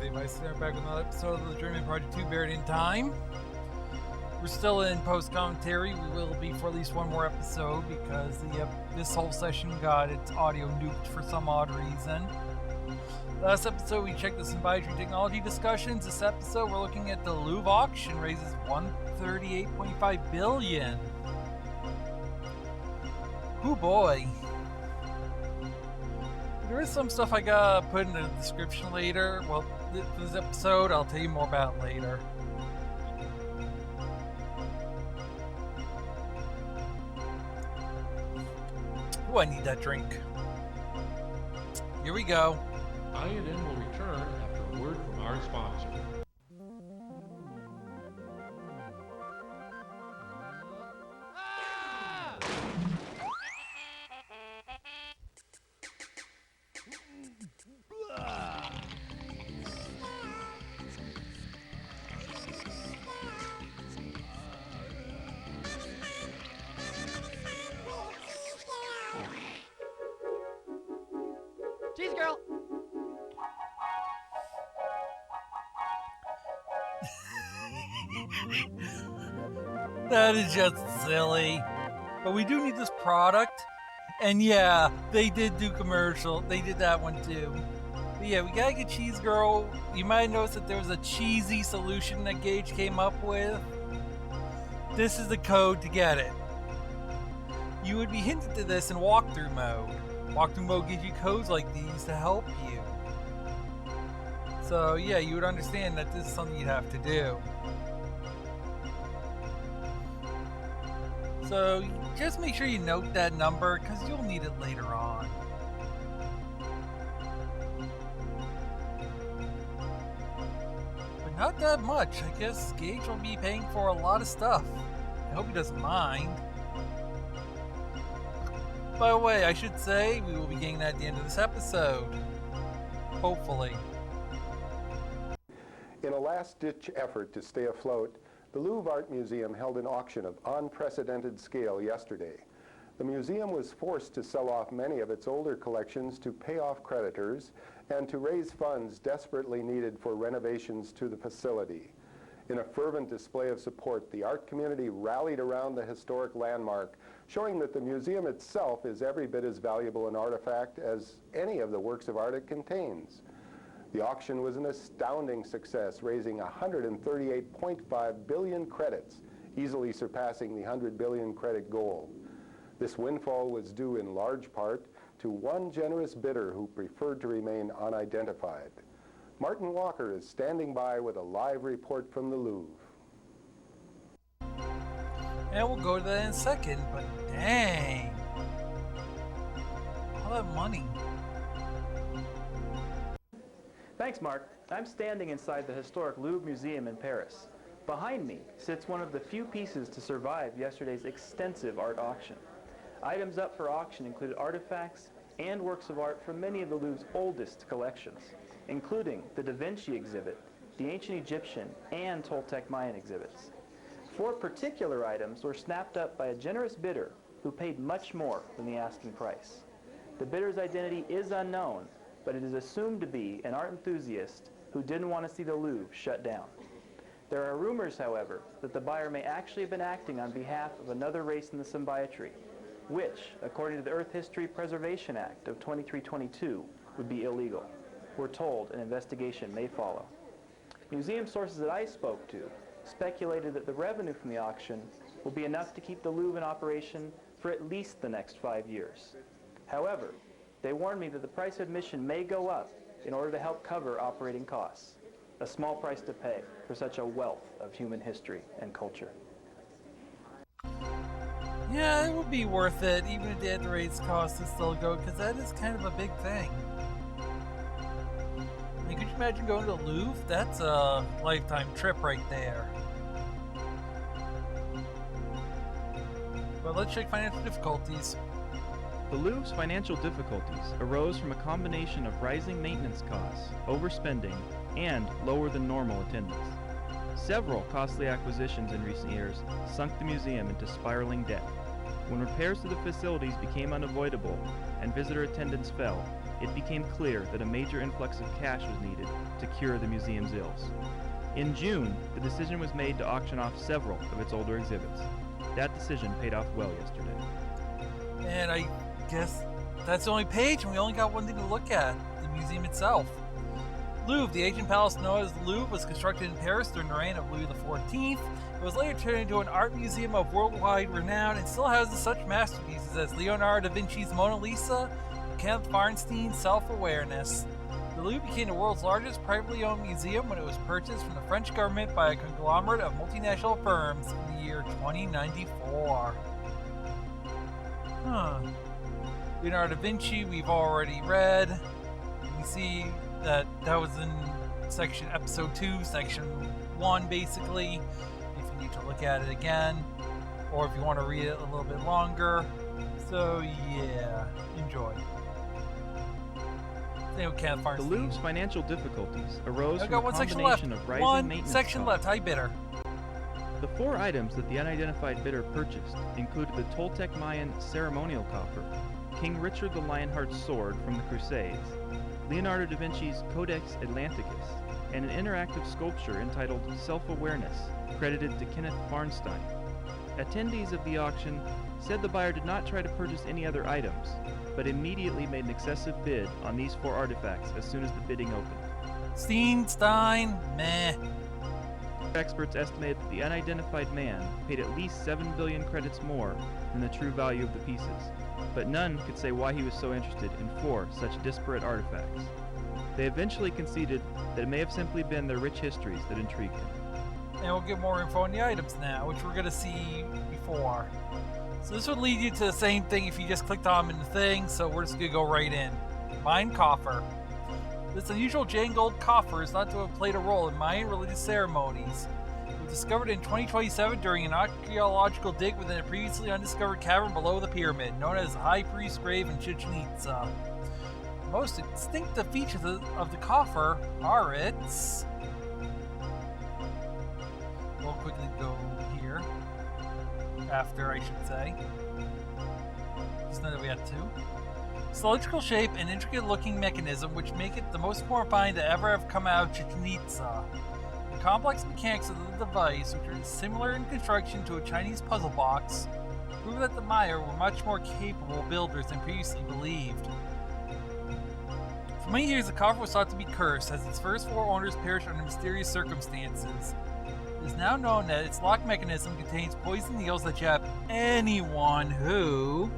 Dave Iceland, back with another episode of the Journeyman Project 2 Buried in Time. We're still in post-commentary. We will be for at least one more episode because this whole session got its audio nuked for some odd reason. Last episode we checked the Symbiotry technology discussions. This episode we're looking at the Louvre auction raises $138.5 billion. Oh boy. There is some stuff I gotta put in the description later. Well, this episode I'll tell you more about later. Oh, I need that drink. Here we go. I&M will return after a word from our sponsor. Cheese girl! That is just silly. But we do need this product. And yeah, they did do commercial. They did that one too. But yeah, we gotta get Cheese Girl. You might notice that there was a cheesy solution that Gage came up with. This is the code to get it. You would be hinted to this in walkthrough mode. Walkthrough mode gives you codes like these to help you. So yeah, you would understand that this is something you'd have to do. So just make sure you note that number because you'll need it later on. But not that much. I guess Gage will be paying for a lot of stuff. I hope he doesn't mind. By the way, I should say we will be getting that at the end of this episode. Hopefully. In a last-ditch effort to stay afloat, the Louvre Art Museum held an auction of unprecedented scale yesterday. The museum was forced to sell off many of its older collections to pay off creditors and to raise funds desperately needed for renovations to the facility. In a fervent display of support, the art community rallied around the historic landmark, showing that the museum itself is every bit as valuable an artifact as any of the works of art it contains. The auction was an astounding success, raising 138.5 billion credits, easily surpassing the 100 billion credit goal. This windfall was due in large part to one generous bidder who preferred to remain unidentified. Martin Walker is standing by with a live report from the Louvre. And we'll go to that in a second, but dang. All that money. Thanks, Mark. I'm standing inside the historic Louvre Museum in Paris. Behind me sits one of the few pieces to survive yesterday's extensive art auction. Items up for auction included artifacts and works of art from many of the Louvre's oldest collections, including the Da Vinci exhibit, the ancient Egyptian, and Toltec Mayan exhibits. 4 particular items were snapped up by a generous bidder who paid much more than the asking price. The bidder's identity is unknown, but it is assumed to be an art enthusiast who didn't want to see the Louvre shut down. There are rumors, however, that the buyer may actually have been acting on behalf of another race in the Symbiotry, which, according to the Earth History Preservation Act of 2322, would be illegal. We're told an investigation may follow. Museum sources that I spoke to speculated that the revenue from the auction will be enough to keep the Louvre in operation for at least the next 5 years. However, they warned me that the price of admission may go up in order to help cover operating costs. A small price to pay for such a wealth of human history and culture. Yeah, it would be worth it, even if they had to raise costs to still go, because that is kind of a big thing. I mean, could you imagine going to the Louvre? That's a lifetime trip right there. But let's check financial difficulties. The Louvre's financial difficulties arose from a combination of rising maintenance costs, overspending, and lower than normal attendance. Several costly acquisitions in recent years sunk the museum into spiraling debt. When repairs to the facilities became unavoidable and visitor attendance fell, it became clear that a major influx of cash was needed to cure the museum's ills. In June, the decision was made to auction off several of its older exhibits. That decision paid off well yesterday. And I guess that's the only page, and we only got one thing to look at, the museum itself. Louvre, the ancient palace known as the Louvre, was constructed in Paris during the reign of Louis XIV. It was later turned into an art museum of worldwide renown and still houses such masterpieces as Leonardo da Vinci's Mona Lisa and Kenneth Farnstein's Self-Awareness. The Louvre became the world's largest privately owned museum when it was purchased from the French government by a conglomerate of multinational firms in the year 2094. Leonardo da Vinci, we've already read. We see that was in episode 2, section 1, basically, if you need to look at it again, or if you want to read it a little bit longer. So, yeah, enjoy. The Louvre's financial difficulties arose I've from got a one section left. combination of rising One maintenance section costs. left. High bidder. The 4 items that the unidentified bidder purchased included the Toltec Mayan ceremonial coffer, King Richard the Lionheart's sword from the Crusades, Leonardo da Vinci's Codex Atlanticus, and an interactive sculpture entitled Self-Awareness, credited to Kenneth Farnstein. Attendees of the auction said the buyer did not try to purchase any other items, but immediately made an excessive bid on these 4 artifacts as soon as the bidding opened. Stein, meh. Experts estimated that the unidentified man paid at least 7 billion credits more than the true value of the pieces, but none could say why he was so interested in 4 such disparate artifacts. They eventually conceded that it may have simply been their rich histories that intrigued him. And we'll get more info on the items now, which we're going to see before. So this would lead you to the same thing if you just clicked on them in the thing, so we're just going to go right in. Mayan coffer. This unusual jade gold coffer is thought to have played a role in Mayan religious ceremonies. It was discovered in 2027 during an archaeological dig within a previously undiscovered cavern below the pyramid, known as the High Priest's Grave in Chichen Itza. The most distinctive features of the coffer are its... We'll quickly go here. After, I should say. Just know that we had 2. Cylindrical shape and intricate looking mechanism which make it the most horrifying to ever have come out of Chichen Itza. The complex mechanics of the device, which are similar in construction to a Chinese puzzle box, prove that the Maya were much more capable builders than previously believed. For many years, the coffer was thought to be cursed, as its first 4 owners perished under mysterious circumstances. It is now known that its lock mechanism contains poison needles that jab anyone who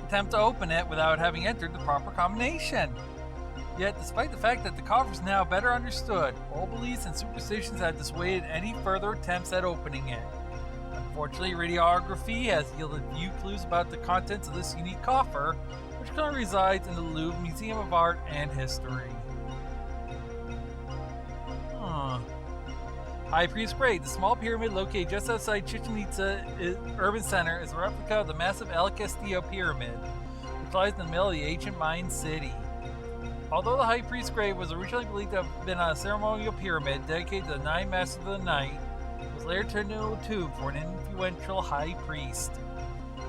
attempt to open it without having entered the proper combination. Yet, despite the fact that the coffer is now better understood, old beliefs and superstitions have dissuaded any further attempts at opening it. Unfortunately, radiography has yielded few clues about the contents of this unique coffer, which currently resides in the Louvre Museum of Art and History. High Priest's Grave, the small pyramid located just outside Chichen Itza urban center, is a replica of the massive El Castillo pyramid, which lies in the middle of the ancient Mayan city. Although the High Priest's Grave was originally believed to have been a ceremonial pyramid dedicated to the 9 Masters of the Night, it was later turned into a tomb for an influential high priest.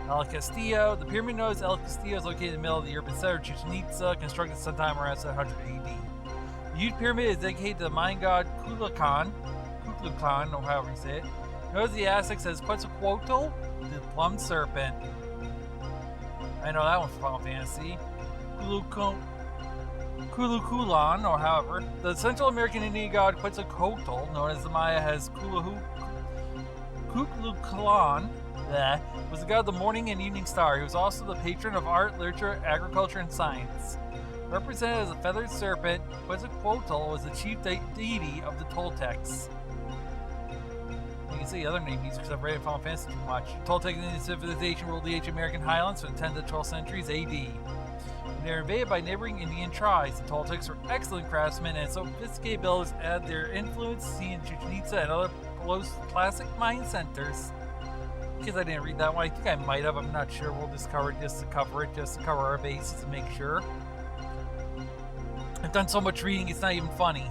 El Castillo, the pyramid known as El Castillo, is located in the middle of the urban center of Chichen Itza, constructed sometime around 700 AD. The huge pyramid is dedicated to the Mayan god Kukulkan, or however you say it, known as the Aztecs as Quetzalcoatl, the plum serpent. I know that one from Final Fantasy. Kulukulan, or however. The Central American Indian god Quetzalcoatl, known as the Maya as Kukulkan, was the god of the morning and evening star. He was also the patron of art, literature, agriculture, and science. Represented as a feathered serpent, Quetzalcoatl was the chief deity of the Toltecs. You can see the other name used because I've read Final Fantasy too much. Toltec civilization ruled the ancient American highlands from the 10th to 12th centuries AD. When they were invaded by neighboring Indian tribes, the Toltecs were excellent craftsmen and sophisticated builders added their influence seen in Chichen Itza and other classic Mayan centers. Because I didn't read that one, I think I might have, I'm not sure. We'll just cover it just to cover our bases and make sure. I've done so much reading, it's not even funny.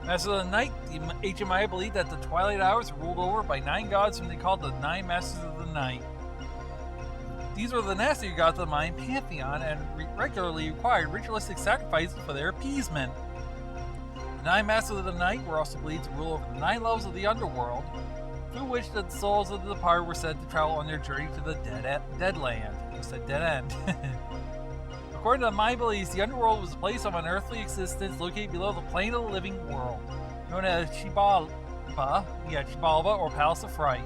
Masters of the Night, the ancient Maya believed that the twilight hours were ruled over by 9 gods whom they called the 9 Masters of the night. These were the nastier gods of the Mayan pantheon and regularly required ritualistic sacrifices for their appeasement. The 9 Masters of the Night were also believed to rule over the 9 levels of the underworld, through which the souls of the departed were said to travel on their journey to the dead land. I said dead end. According to the Mayan beliefs, the underworld was a place of unearthly existence located below the plane of the living world, known as Xibalba or Palace of Fright.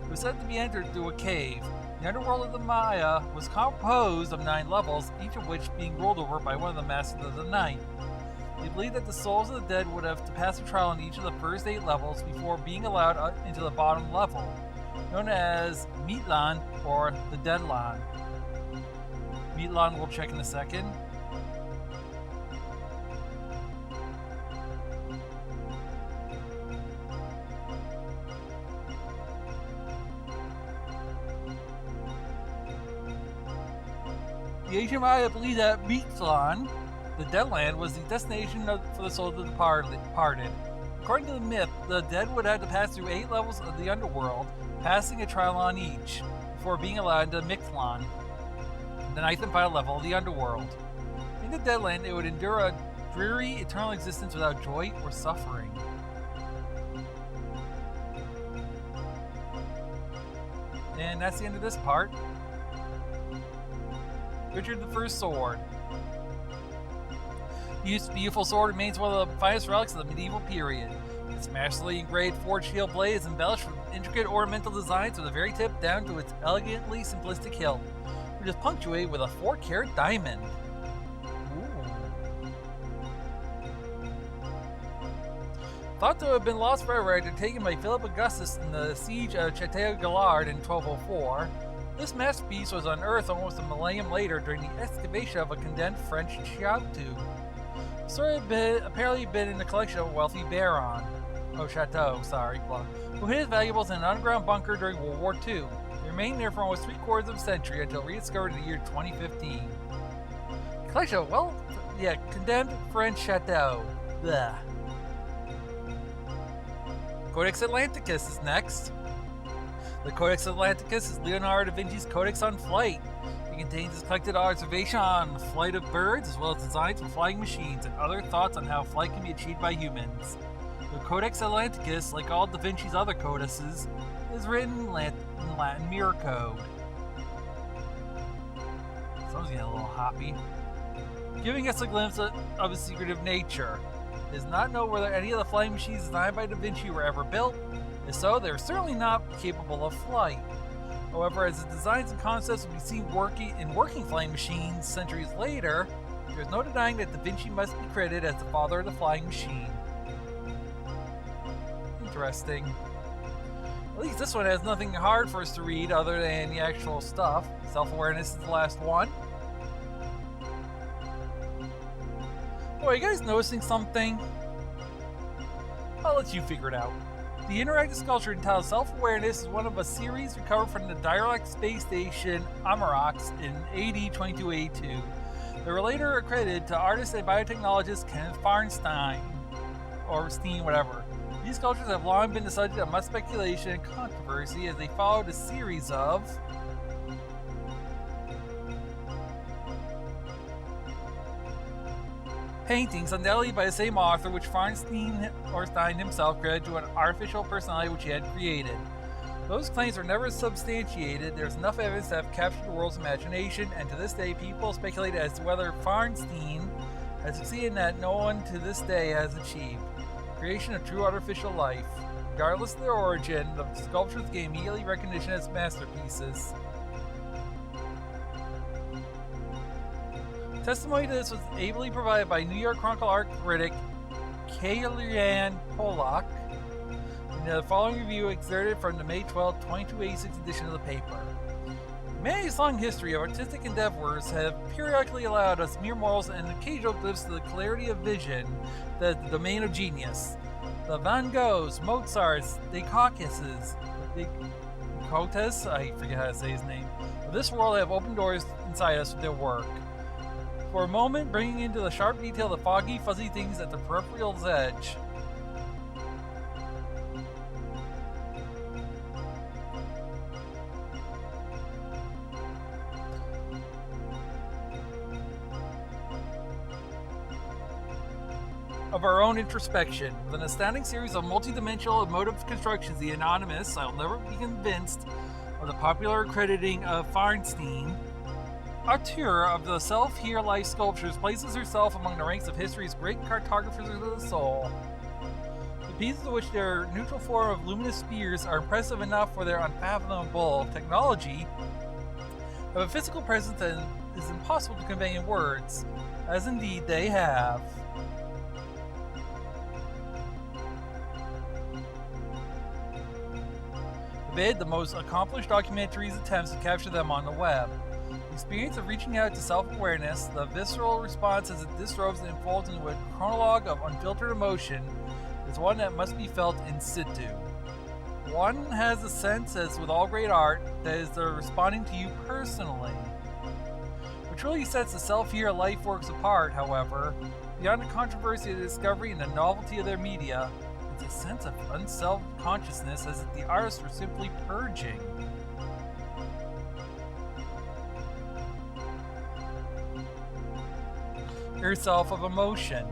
It was said to be entered through a cave. The underworld of the Maya was composed of 9 levels, each of which being ruled over by one of the Masters of the Night. They believed that the souls of the dead would have to pass a trial in each of the first 8 levels before being allowed into the bottom level, known as Meatlan or the Deadlan. Meatlan we'll check in a second. The ancient Maya believed that Meatlan, the Deadland, was the destination for the souls of the departed. According to the myth, the dead would have to pass through 8 levels of the underworld, passing a trial on each, before being allowed into Mixlan, the 9th and final level of the underworld. In the Deadland, they would endure a dreary, eternal existence without joy or suffering. And that's the end of this part. Richard I's sword. This beautiful sword remains one of the finest relics of the medieval period. Its masterfully engraved forged shield blade is embellished with intricate ornamental designs from the very tip down to its elegantly simplistic hilt, which is punctuated with a 4-carat diamond. Ooh. Thought to have been lost forever after taken by Philip Augustus in the siege of Château-Gallard in 1204, this masterpiece was unearthed almost a millennium later during the excavation of a condemned French chateau. The sword had apparently been in the collection of a wealthy baron, who hid his valuables in an underground bunker during World War II. They remained there for almost 3/4 of a century until rediscovered in the year 2015. The collection of, condemned French chateau. Blah. Codex Atlanticus is next. The Codex Atlanticus is Leonardo da Vinci's Codex on Flight. It contains his collected observation on the flight of birds, as well as designs for flying machines and other thoughts on how flight can be achieved by humans. The Codex Atlanticus, like all da Vinci's other codices, is written in Latin mirror code. Someone's getting a little hoppy. Giving us a glimpse of his secretive nature. It is not known whether any of the flying machines designed by da Vinci were ever built. If so, they are certainly not capable of flight. However, as the designs and concepts will be seen in working flying machines centuries later, there's no denying that da Vinci must be credited as the father of the flying machine. Interesting. At least this one has nothing hard for us to read other than the actual stuff. Self-awareness is the last one. Oh, are you guys noticing something? I'll let you figure it out. The interactive sculpture entitled Self-Awareness is one of a series recovered from the Dirac space station Amarox in AD 2282. They were later accredited to artist and biotechnologist Kenneth Farnstein, or Steen, whatever. These sculptures have long been the subject of much speculation and controversy as they followed a series of paintings, undoubtedly by the same author, which Farnstein or Stein himself credited to an artificial personality which he had created. Those claims were never substantiated. There's enough evidence to have captured the world's imagination, and to this day, people speculate as to whether Farnstein has succeeded in that no one to this day has achieved: creation of true artificial life. Regardless of their origin, the sculptures gain immediately recognition as masterpieces. Testimony to this was ably provided by New York Chronicle art critic Kellyanne Pollock in the following review excerpted from the May 12, 2286 edition of the paper. Humanity's long history of artistic endeavors have periodically allowed us mere mortals and occasional glimpses of the clarity of vision that is the domain of genius. The Van Goghs, Mozarts, Descartes, I forget how to say his name, of this world have opened doors inside us with their work. For a moment, bringing into the sharp detail the foggy, fuzzy things at the peripheral's edge. of our own introspection. With an astounding series of multidimensional emotive constructions, the anonymous, I'll never be convinced of the popular crediting of Feinstein, auteur of the Self-Here Life sculptures, places herself among the ranks of history's great cartographers of the soul. The pieces of which their neutral form of luminous spheres are impressive enough for their unfathomable technology have a physical presence that is impossible to convey in words, as indeed they have. The most accomplished documentaries attempts to capture them on the web. The experience of reaching out to self-awareness, the visceral response as it disrobes and unfolds into a chronologue of unfiltered emotion, is one that must be felt in situ. One has a sense, as with all great art, that is they're responding to you personally. What truly sets the Self-Here Life works apart, however, beyond the controversy of the discovery and the novelty of their media, is a sense of unself-consciousness as if the artists were simply purging. Yourself of emotion,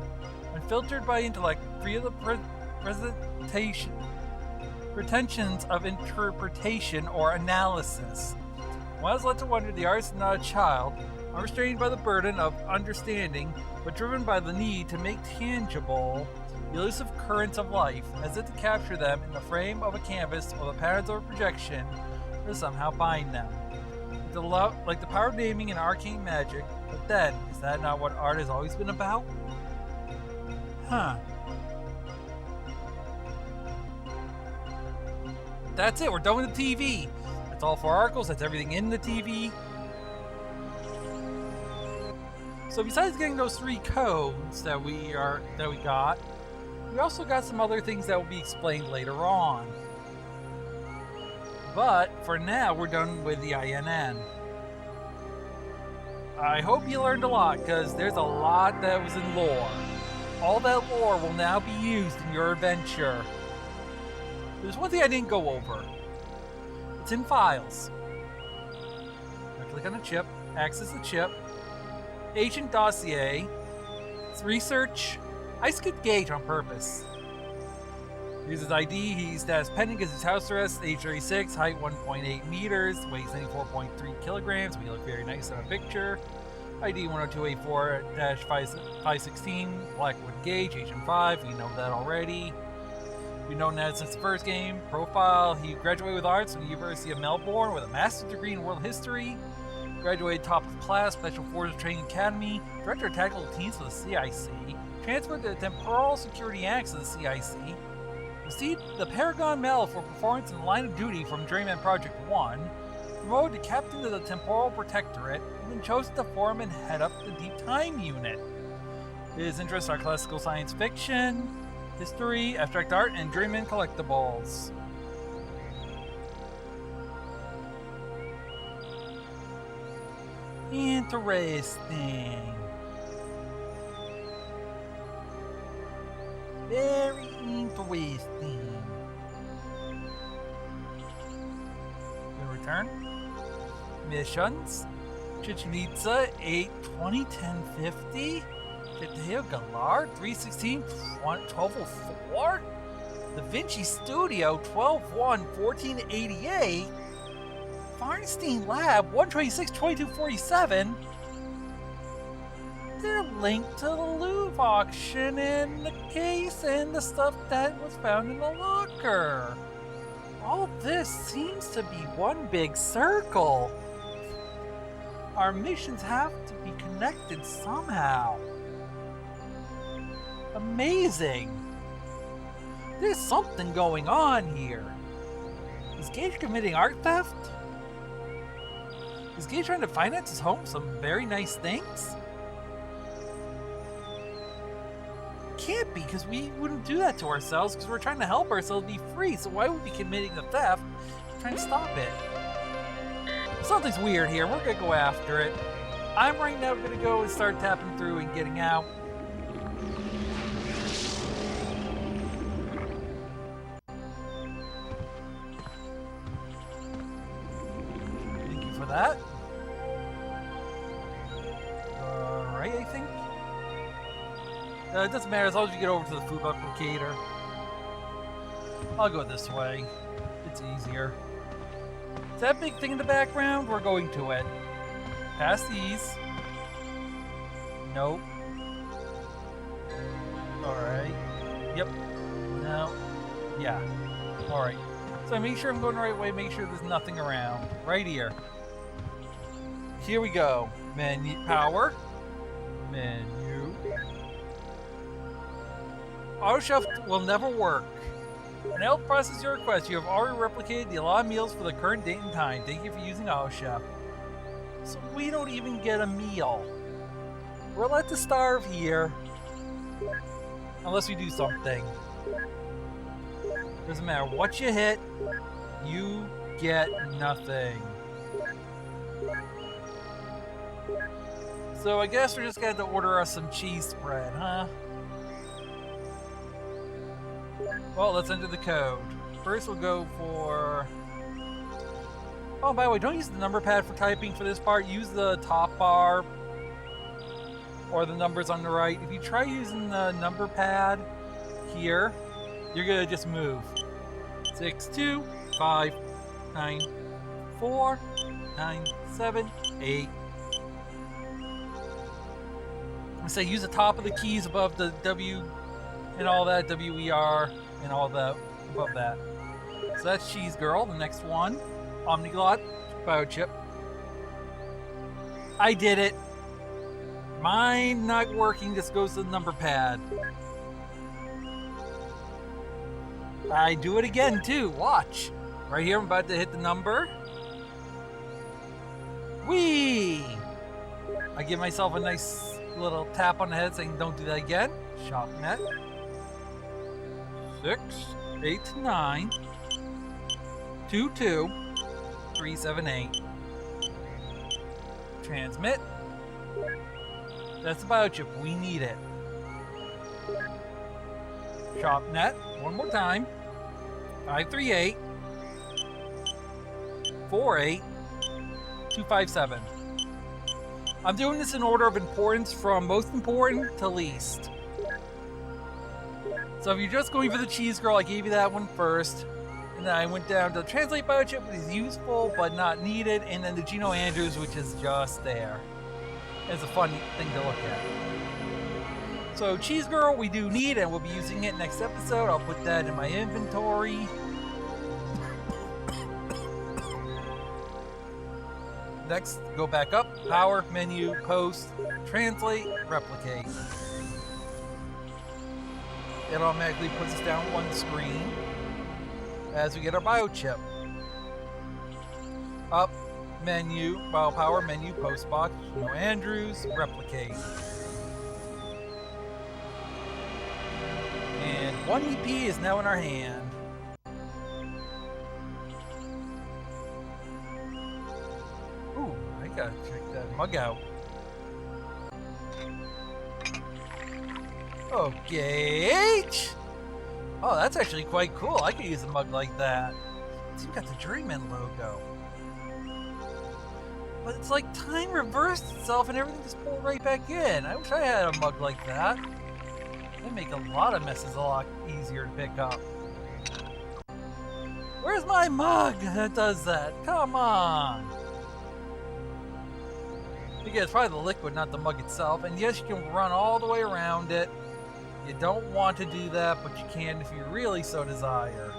unfiltered by intellect, free of the pretensions of interpretation or analysis. One is led to wonder the artist is not a child, unrestrained by the burden of understanding, but driven by the need to make tangible the elusive currents of life, as if to capture them in the frame of a canvas or the patterns of a projection, or to somehow bind them. Like the power of naming and arcane magic, but then, is that not what art has always been about? Huh. That's it, we're done with the TV. That's all 4 articles, that's everything in the TV. So besides getting those 3 codes that we got, we also got some other things that will be explained later on. But for now, we're done with the INN. I hope you learned a lot, because there's a lot that was in lore. All that lore will now be used in your adventure. There's one thing I didn't go over. It's in Files. I click on the chip, access the chip, Agent Dossier, it's Research. I skipped Gage on purpose. Here's his ID. He's status pending because his house arrest, age 36, height 1.8 meters, weighs 94.3 kilograms. We look very nice on a picture. ID 10284-516, Blackwood Gage, Agent 5. We know that already. We've known that since the first game. Profile, he graduated with arts from the University of Melbourne with a master's degree in world history. Graduated top of class, Special Forces Training Academy, Director of Tactical Teams for the CIC. Transferred to the Temporal Security Annex of the CIC. Received the Paragon Medal for performance in the line of duty from Journeyman Project 1. Promoted to Captain of the Temporal Protectorate, and then chosen to form and head up the Deep Time Unit. His interests are classical science fiction, history, abstract art, and Journeyman collectibles. Interesting. Very interesting. We return. Missions. Chichen Itza, 8/20/1050. Tadeo Gallard, 3/16/1204. Da Vinci Studio, 12/1/1488. Feinstein Lab, 1/26/2247. They're linked to the Louvre auction and the case and the stuff that was found in the locker. All this seems to be one big circle. Our missions have to be connected somehow. Amazing. There's something going on here. Is Gage committing art theft? Is Gage trying to finance his home some very nice things? Can't be, because we wouldn't do that to ourselves, because we're trying to help ourselves be free, so why would we be committing the theft? We're trying to stop it. Something's weird here, we're gonna go after it. I'm right now gonna go and start tapping through and getting out. Thank you for that. Alright, I think. It doesn't matter as long as you get over to the food replicator. I'll go this way. It's easier. Is that big thing in the background? We're going to it. Past these. Nope. Alright. Yep. No. Yeah. Alright. So make sure I'm going the right way. Make sure there's nothing around. Right here. Here we go. Menu. Power. Menu. Auto chef will never work. Now process your request. You have already replicated the allotted meals for the current date and time. Thank you for using Auto Chef. So we don't even get a meal. We're allowed to starve here. Unless we do something. Doesn't matter what you hit, you get nothing. So I guess we're just gonna have to order us some cheese spread, huh? Well, let's enter the code. First we'll go for... Oh, by the way, don't use the number pad for typing for this part. Use the top bar or the numbers on the right. If you try using the number pad here, you're gonna just move. 6, 2, 5, 9, 4, 9, 7, 8. I say use the top of the keys above the W and all that, WER and all that above that. So that's Cheese Girl. The next one, Omniglot Biochip. I did it. Mine not working, just goes to the number pad. I do it again too, watch. Right here, I'm about to hit the number. Whee! I give myself a nice little tap on the head saying don't do that again. Shop net. 6, 8, 9, 2, 2, 3, 7, 8. Transmit. That's the biochip. We need it. Shop net. One more time. 538 48 257. I'm doing this in order of importance from most important to least. So if you're just going for the Cheese Girl, I gave you that one first. And then I went down to Translate Biochip, which is useful but not needed. And then the Geno Andrews, which is just there. It's a fun thing to look at. So Cheese Girl we do need, and we'll be using it next episode. I'll put that in my inventory. Next, go back up, power, menu, post, translate, replicate. It automatically puts us down one screen as we get our biochip. Up, menu, power, menu, post box, no Andrews, replicate. And 1 EP is now in our hand. Ooh, I gotta check that mug out. Okay. Oh, that's actually quite cool. I could use a mug like that. It's even got the Journeyman logo. But it's like time reversed itself and everything just pulled right back in. I wish I had a mug like that. They make a lot of messes a lot easier to pick up. Where's my mug that does that? Come on! Again, it's probably the liquid, not the mug itself. And yes, you can run all the way around it. You don't want to do that, but you can if you really so desire.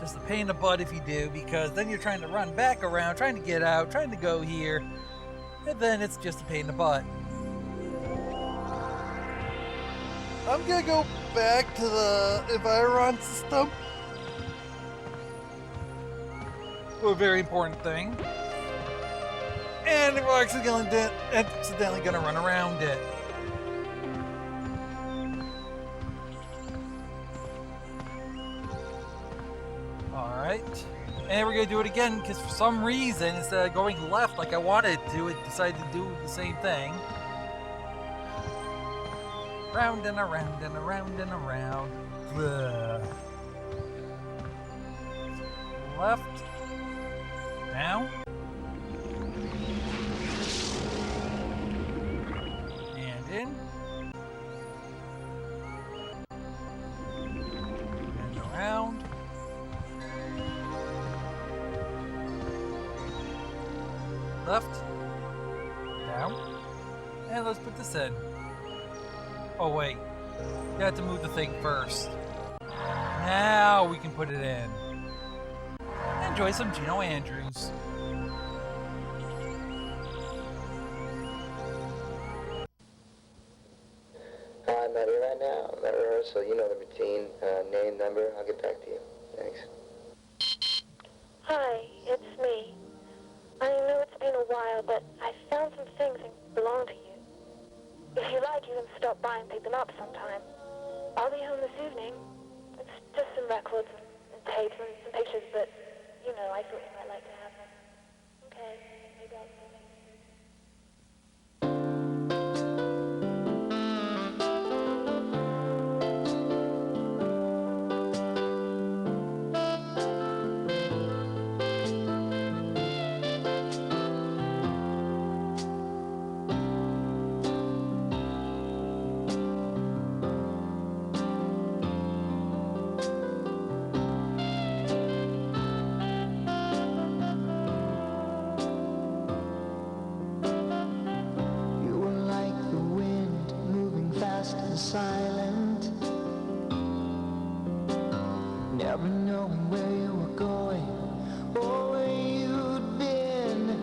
Just a pain in the butt if you do, because then you're trying to run back around, trying to get out, trying to go here. And then it's just a pain in the butt. I'm gonna go back to the Environ system. A very important thing. And we're accidentally gonna run around it. Alright. And we're gonna do it again because for some reason, instead of going left like I wanted to, it decided to do the same thing. Round and around and around and around. Ugh. Left. Down. And in. Left. Down. And let's put this in. Oh wait. You have to move the thing first. Now we can put it in. Enjoy some Gino Andrews. I'm not here right now. I'm at rehearsal. You know the routine. Name, number. I'll get back to you. Thanks. Hi, it's me. I know it's been a while, but I found some things that belong to you. If you like, you can stop by and pick them up sometime. I'll be home this evening. It's just some records and tapes and some pictures, but, you know, I thought you might like to have them. Okay, maybe I'll see you next week. Silent, never knowing where you were going or where you'd been.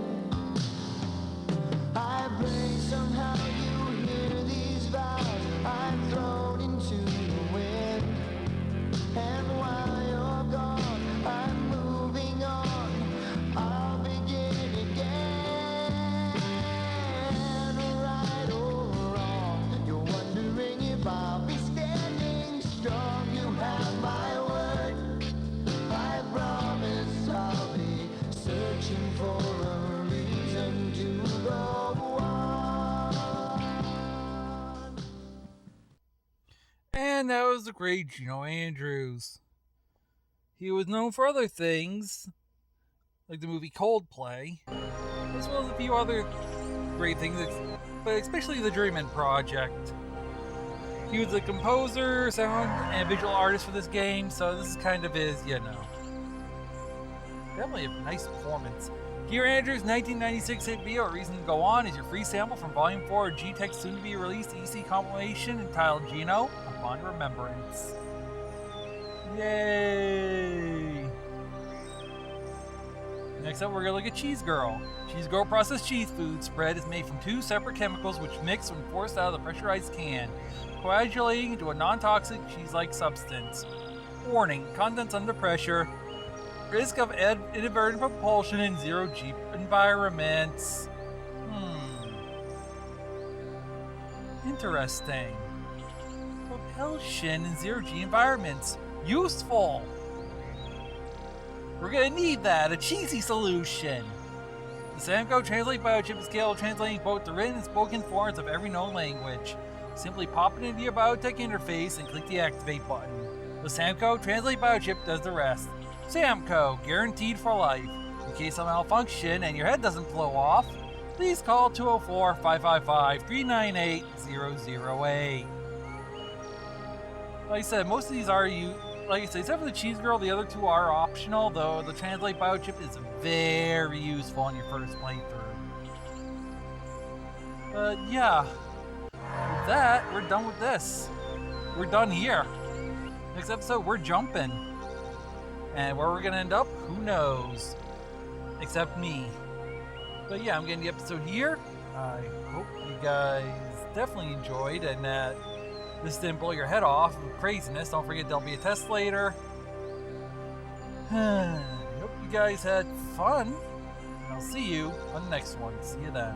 I pray somehow you hear these vows I'm thrown into the wind. And while you're gone, I'm moving on. I'll begin again. Right or wrong, you're wondering if I'll be standing strong. You have my word. I promise I'll be searching for a reason to go on. And that was the great Gino Andrews. He was known for other things, like the movie Coldplay, as well as a few other great things, but especially the Journeyman Project. He was a composer, sound, and visual artist for this game, so this is kind of his, you know. Definitely a nice performance. Gear Andrews' 1996 hit video, A Reason to Go On, is your free sample from Volume 4 of G-Tech's soon-to-be-released EC compilation entitled Gino, A Fond Remembrance. Yay! Next up, we're going to look at Cheese Girl. Cheese Girl processed cheese food spread is made from two separate chemicals which mix when forced out of the pressurized can, coagulating into a non-toxic cheese-like substance. Warning, contents under pressure, risk of inadvertent propulsion in zero-G environments. Interesting. Propulsion in zero-G environments. Useful! We're gonna need that, a cheesy solution. The Samco Translate Biochip is capable of translating both the written and spoken forms of every known language. Simply pop it into your biotech interface and click the activate button. The Samco Translate Biochip does the rest. Samco, guaranteed for life. In case of malfunction and your head doesn't blow off, please call 204-555-398-008. Like I said, most of these are like I said, except for the Cheese Girl, the other two are optional, though the Translate Biochip is very useful on your first playthrough. But yeah, with that, we're done with this. We're done here. Next episode, we're jumping. And where we're gonna end up, who knows? Except me. But yeah, I'm getting the episode here. I hope you guys definitely enjoyed and that this didn't blow your head off with craziness. Don't forget there'll be a test later. Hope you guys had fun. And I'll see you on the next one. See you then.